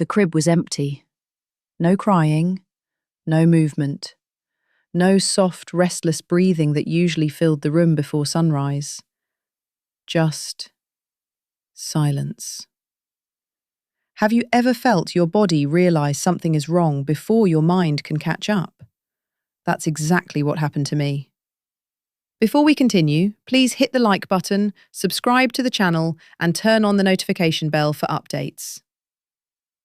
The crib was empty. No crying, no movement, no soft, restless breathing that usually filled the room before sunrise. Just silence. Have you ever felt your body realize something is wrong before your mind can catch up? That's exactly what happened to me. Before we continue, please hit the like button, subscribe to the channel, and turn on the notification bell for updates.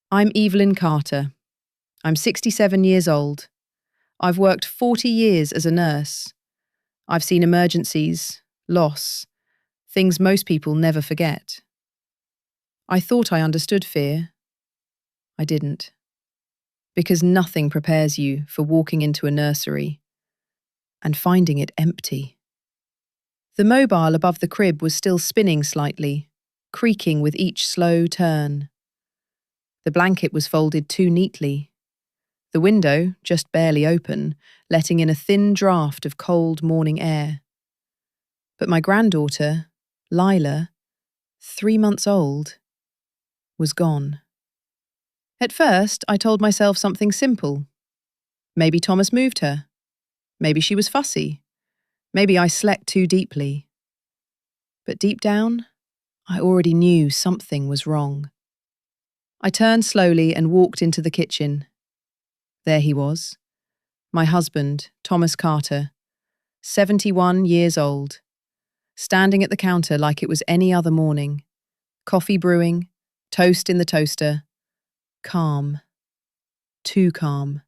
I'm Evelyn Carter. I'm 67 years old. I've worked 40 years as a nurse. I've seen emergencies, loss, things most people never forget. I thought I understood fear. I didn't. Because nothing prepares you for walking into a nursery and finding it empty. The mobile above the crib was still spinning slightly, creaking with each slow turn. The blanket was folded too neatly. The window, just barely open, letting in a thin draft of cold morning air. But my granddaughter, Lila, 3 months old, was gone. At first, I told myself something simple. Maybe Thomas moved her. Maybe she was fussy. Maybe I slept too deeply. But deep down, I already knew something was wrong. I turned slowly and walked into the kitchen. There he was, my husband, Thomas Carter, 71 years old, standing at the counter like it was any other morning, coffee brewing, toast in the toaster, calm, too calm.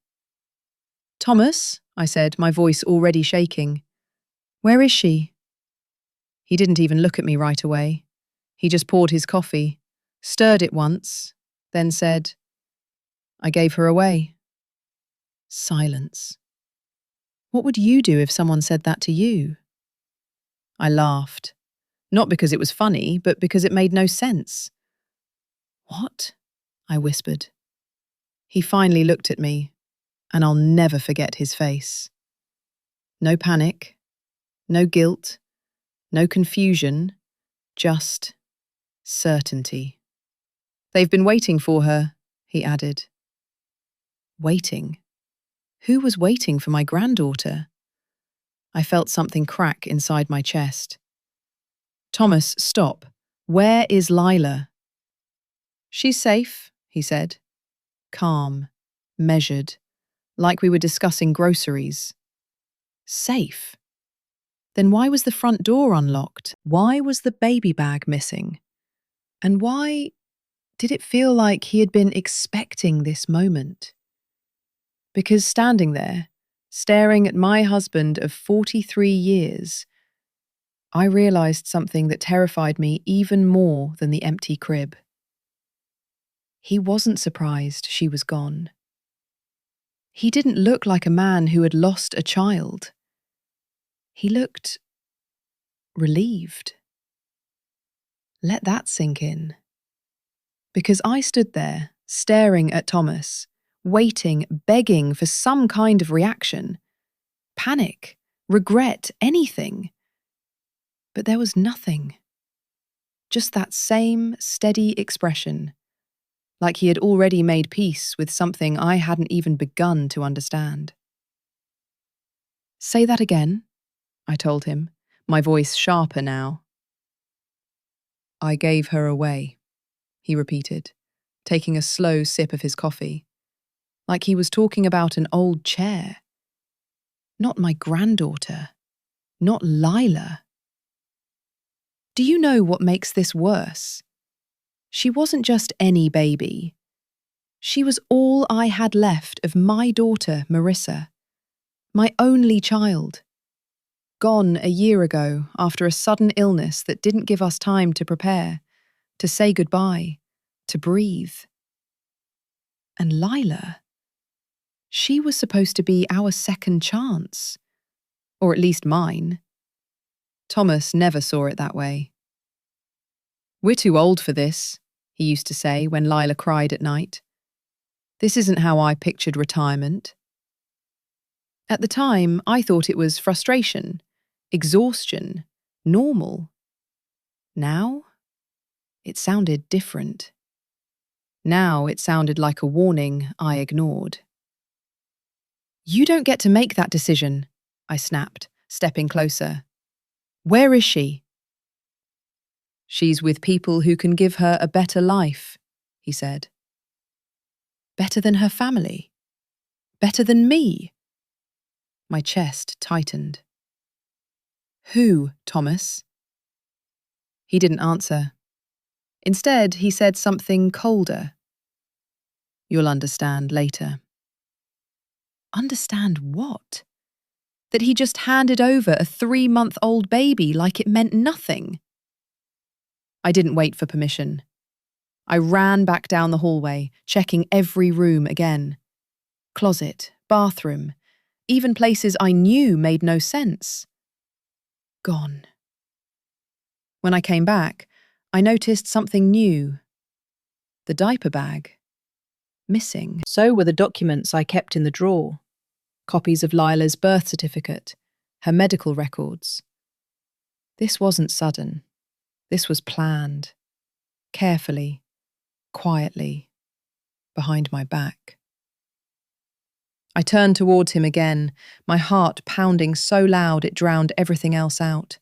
"Thomas," I said, my voice already shaking. "Where is she?" He didn't even look at me right away. He just poured his coffee, stirred it once, then said, "I gave her away." Silence. What would you do if someone said that to you? I laughed, not because it was funny, but because it made no sense. "What?" I whispered. He finally looked at me, and I'll never forget his face. No panic, no guilt, no confusion, just certainty. "They've been waiting for her," he added. Waiting? Who was waiting for my granddaughter? I felt something crack inside my chest. "Thomas, stop. Where is Lila?" "She's safe," he said. Calm, measured, like we were discussing groceries. Safe? Then why was the front door unlocked? Why was the baby bag missing? And why did it feel like he had been expecting this moment? Because standing there, staring at my husband of 43 years, I realized something that terrified me even more than the empty crib. He wasn't surprised she was gone. He didn't look like a man who had lost a child. He looked relieved. Let that sink in. Because I stood there, staring at Thomas, waiting, begging for some kind of reaction. Panic, regret, anything. But there was nothing. Just that same steady expression, like he had already made peace with something I hadn't even begun to understand. "Say that again," I told him, my voice sharper now. "I gave her away," he repeated, taking a slow sip of his coffee, like he was talking about an old chair. Not my granddaughter, not Lila. Do you know what makes this worse? She wasn't just any baby. She was all I had left of my daughter, Marissa, my only child. Gone a year ago after a sudden illness that didn't give us time to prepare, to say goodbye, to breathe. And Lila, she was supposed to be our second chance, or at least mine. Thomas never saw it that way. "We're too old for this," he used to say when Lila cried at night. "This isn't how I pictured retirement." At the time, I thought it was frustration, exhaustion, normal. Now, it sounded different. Now it sounded like a warning I ignored. "You don't get to make that decision," I snapped, stepping closer. "Where is she?" "She's with people who can give her a better life," he said. "Better than her family? Better than me?" My chest tightened. "Who, Thomas?" He didn't answer. Instead, he said something colder. "You'll understand later." Understand what? That he just handed over a 3-month-old baby like it meant nothing? I didn't wait for permission. I ran back down the hallway, checking every room again. Closet, bathroom, even places I knew made no sense. Gone. When I came back, I noticed something new. The diaper bag. Missing. So were the documents I kept in the drawer. Copies of Lila's birth certificate, her medical records. This wasn't sudden. This was planned. Carefully, quietly, behind my back. I turned towards him again, my heart pounding so loud it drowned everything else out.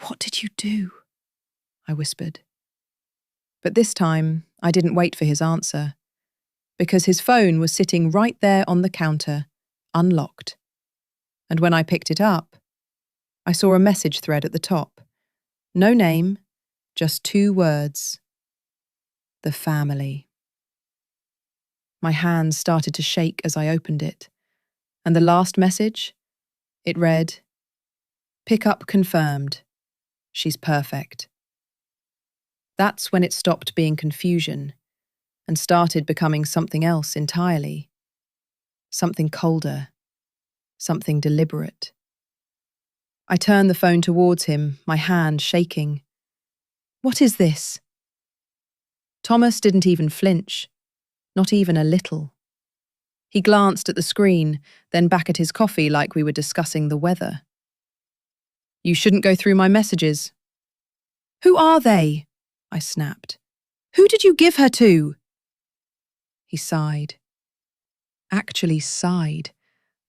"What did you do?" I whispered. But this time, I didn't wait for his answer, because his phone was sitting right there on the counter, unlocked. And when I picked it up, I saw a message thread at the top. No name, just 2 words. The family. My hands started to shake as I opened it. And the last message? It read, "Pickup confirmed. She's perfect." That's when it stopped being confusion and started becoming something else entirely. Something colder. Something deliberate. I turned the phone towards him, my hand shaking. "What is this?" Thomas didn't even flinch. Not even a little. He glanced at the screen, then back at his coffee like we were discussing the weather. "You shouldn't go through my messages." "Who are they?" I snapped. "Who did you give her to?" He sighed. Actually sighed,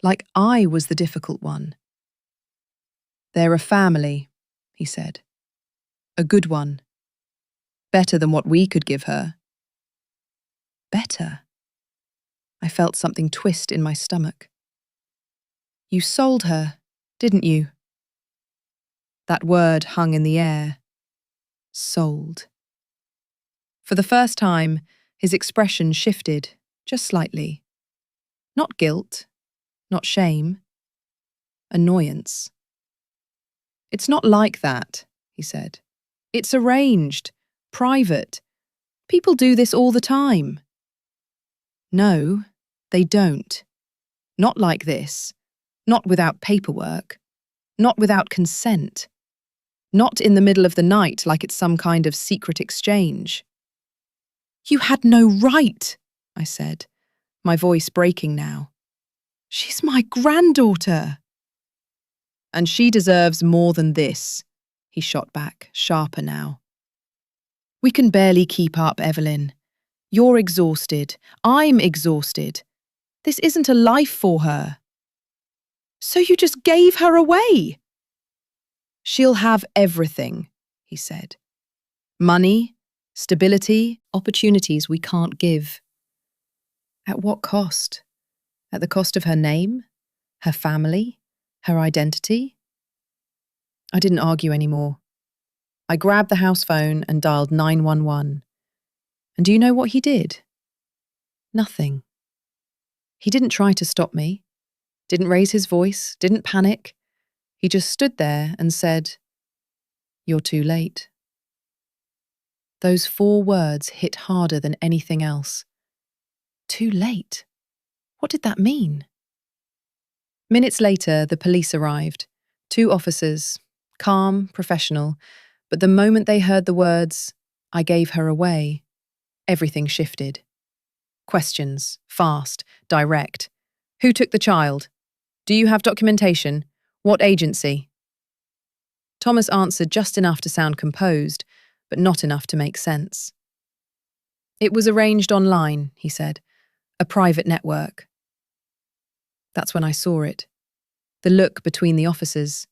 like I was the difficult one. "They're a family," he said. "A good one. Better than what we could give her." Better? I felt something twist in my stomach. "You sold her, didn't you?" That word hung in the air. Sold. For the first time, his expression shifted, just slightly. Not guilt, not shame. Annoyance. "It's not like that," he said. "It's arranged, private. People do this all the time." "No, they don't. Not like this. Not without paperwork. Not without consent. Not in the middle of the night like it's some kind of secret exchange." "You had no right," I said, my voice breaking now. "She's my granddaughter." "And she deserves more than this," he shot back, sharper now. "We can barely keep up, Evelyn. You're exhausted. I'm exhausted. This isn't a life for her." "So you just gave her away?" "She'll have everything," he said. "Money, stability, opportunities we can't give." At what cost? At the cost of her name? Her family? Her identity? I didn't argue anymore. I grabbed the house phone and dialed 911. And do you know what he did? Nothing. He didn't try to stop me, didn't raise his voice, didn't panic. He just stood there and said, "You're too late." Those 4 words hit harder than anything else. Too late? What did that mean? Minutes later, the police arrived. 2 officers, calm, professional, but the moment they heard the words, "I gave her away," everything shifted. Questions, fast, direct. "Who took the child? Do you have documentation? What agency?" Thomas answered just enough to sound composed, but not enough to make sense. It was arranged online, he said. A private network. That's when I saw it. The look between the officers.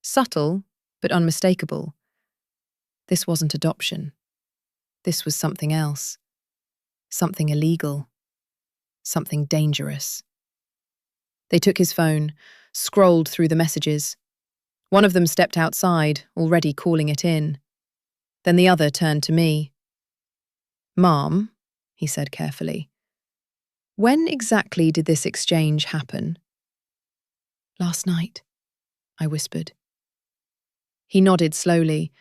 Subtle, but unmistakable. This wasn't adoption. This was something else. Something illegal. Something dangerous. They took his phone, scrolled through the messages. One of them stepped outside, already calling it in. Then the other turned to me. "Ma'am," he said carefully, "when exactly did this exchange happen?" "Last night," I whispered. He nodded slowly,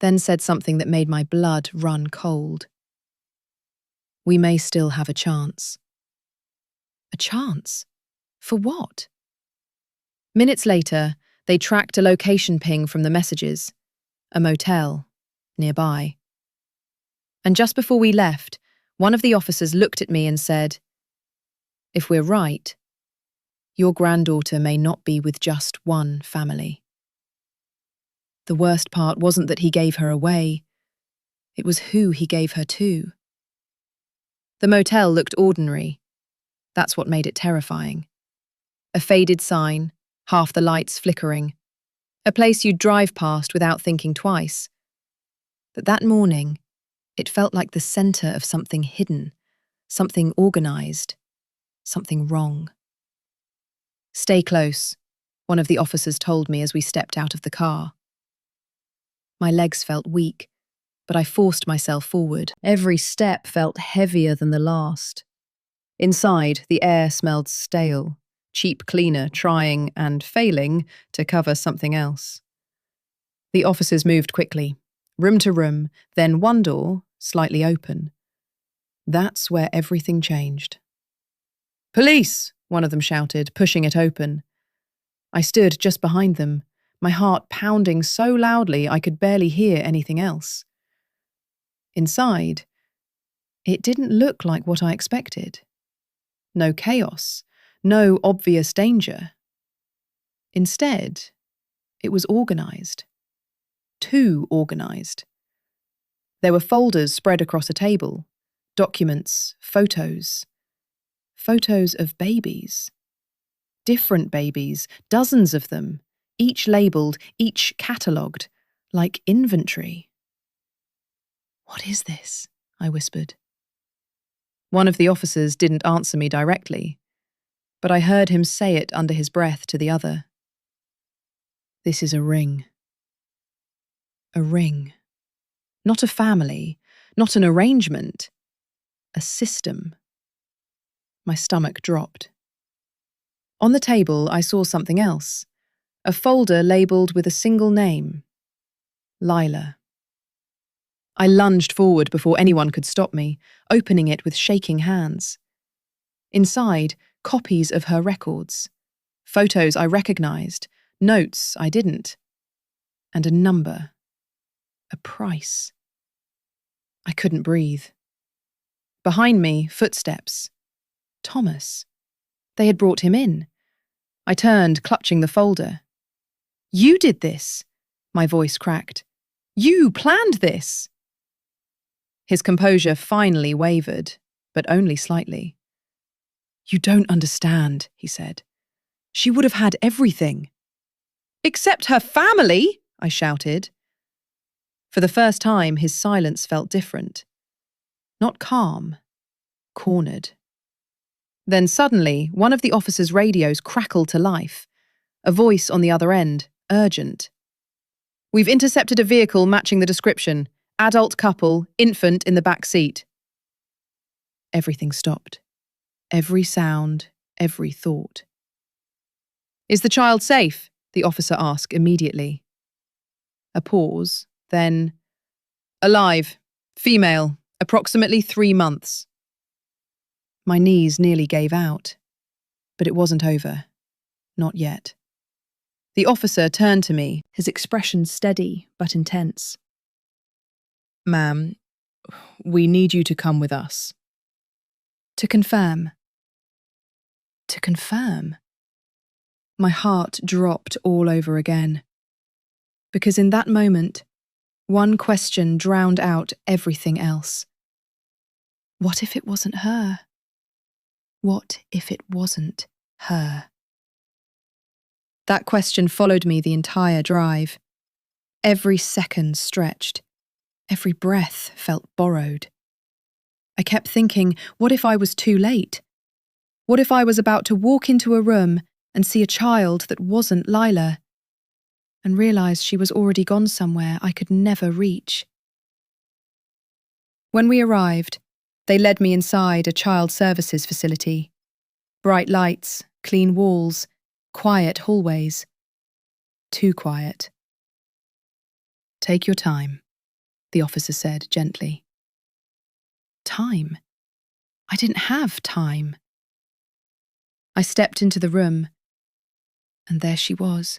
then said something that made my blood run cold. "We may still have a chance." A chance? For what? Minutes later, they tracked a location ping from the messages, a motel nearby. And just before we left, one of the officers looked at me and said, "If we're right, your granddaughter may not be with just one family." The worst part wasn't that he gave her away, it was who he gave her to. The motel looked ordinary. That's what made it terrifying. A faded sign, half the lights flickering. A place you'd drive past without thinking twice. But that morning, it felt like the center of something hidden, something organized, something wrong. "Stay close," one of the officers told me as we stepped out of the car. My legs felt weak, but I forced myself forward. Every step felt heavier than the last. Inside, the air smelled stale, cheap cleaner trying and failing to cover something else. The officers moved quickly, room to room, then one door, slightly open. That's where everything changed. "Police!" one of them shouted, pushing it open. I stood just behind them, my heart pounding so loudly I could barely hear anything else. Inside, it didn't look like what I expected. No chaos, no obvious danger. Instead, it was organized. Too organized. There were folders spread across a table, documents, photos. Photos of babies. Different babies, dozens of them, each labelled, each catalogued, like inventory. "What is this?" I whispered. One of the officers didn't answer me directly, but I heard him say it under his breath to the other. "This is a ring." A ring. Not a family, not an arrangement. A system. My stomach dropped. On the table, I saw something else. A folder labelled with a single name. Lila. I lunged forward before anyone could stop me, opening it with shaking hands. Inside, copies of her records. Photos I recognized, notes I didn't. And a number. A price. I couldn't breathe. Behind me, footsteps. Thomas. They had brought him in. I turned, clutching the folder. "You did this," my voice cracked. "You planned this." His composure finally wavered, but only slightly. "You don't understand," he said. "She would have had everything." "Except her family," I shouted. For the first time, his silence felt different. Not calm, cornered. Then suddenly, one of the officer's radios crackled to life. A voice on the other end, urgent. "We've intercepted a vehicle matching the description. Adult couple, infant in the back seat." Everything stopped. Every sound, every thought. "Is the child safe?" the officer asked immediately. A pause, then, "Alive, female, approximately 3 months." My knees nearly gave out, but it wasn't over. Not yet. The officer turned to me, his expression steady but intense. "Ma'am, we need you to come with us." To confirm. To confirm. My heart dropped all over again. Because in that moment, one question drowned out everything else. What if it wasn't her? What if it wasn't her? That question followed me the entire drive. Every second stretched. Every breath felt borrowed. I kept thinking, what if I was too late? What if I was about to walk into a room and see a child that wasn't Lila, and realise she was already gone somewhere I could never reach? When we arrived, they led me inside a child services facility. Bright lights, clean walls, quiet hallways. Too quiet. "Take your time," the officer said gently. Time? I didn't have time. I stepped into the room, and there she was,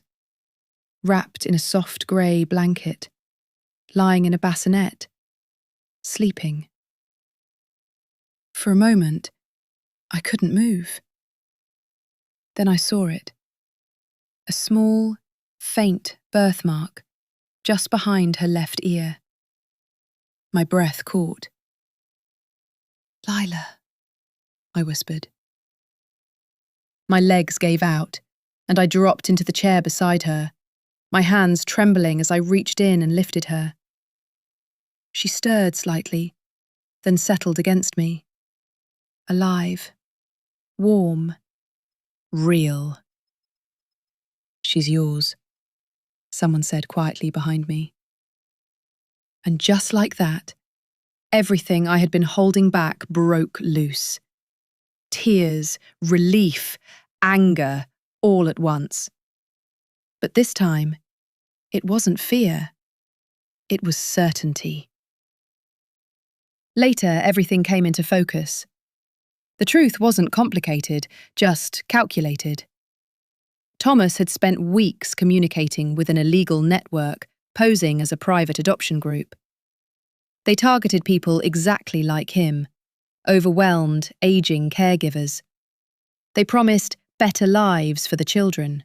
wrapped in a soft grey blanket, lying in a bassinet, sleeping. For a moment, I couldn't move. Then I saw it. A small, faint birthmark just behind her left ear. My breath caught. "Lila," I whispered. My legs gave out, and I dropped into the chair beside her, my hands trembling as I reached in and lifted her. She stirred slightly, then settled against me. Alive, warm, real. "She's yours," someone said quietly behind me. And just like that, everything I had been holding back broke loose. Tears, relief, anger, all at once. But this time, it wasn't fear. It was certainty. Later, everything came into focus. The truth wasn't complicated, just calculated. Thomas had spent weeks communicating with an illegal network posing as a private adoption group. They targeted people exactly like him, overwhelmed, aging caregivers. They promised better lives for the children.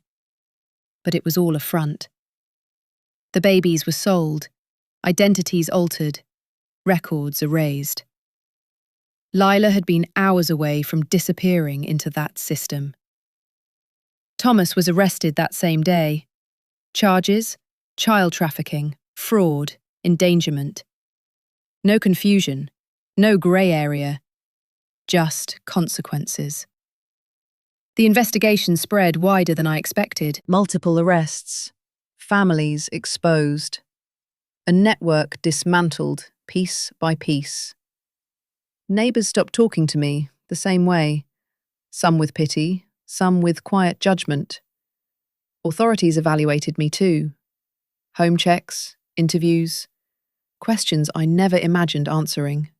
But it was all a front. The babies were sold, identities altered, records erased. Lila had been hours away from disappearing into that system. Thomas was arrested that same day. Charges: child trafficking, fraud, endangerment. No confusion, no grey area, just consequences. The investigation spread wider than I expected. Multiple arrests, families exposed, a network dismantled piece by piece. Neighbours stopped talking to me the same way, some with pity, some with quiet judgment. Authorities evaluated me too. Home checks, interviews, questions I never imagined answering.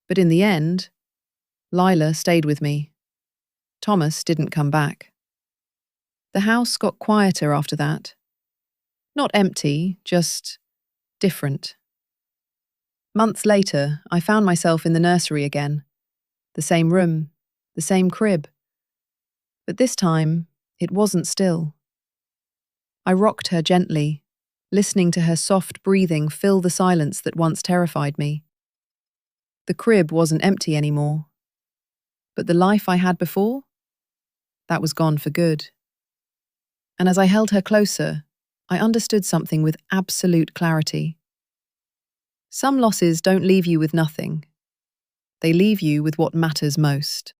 But in the end, Lila stayed with me. Thomas didn't come back. The house got quieter after that. Not empty, just different. Months later, I found myself in the nursery again. The same room, the same crib. But this time, it wasn't still. I rocked her gently, listening to her soft breathing fill the silence that once terrified me. The crib wasn't empty anymore. But the life I had before? That was gone for good. And as I held her closer, I understood something with absolute clarity. Some losses don't leave you with nothing. They leave you with what matters most.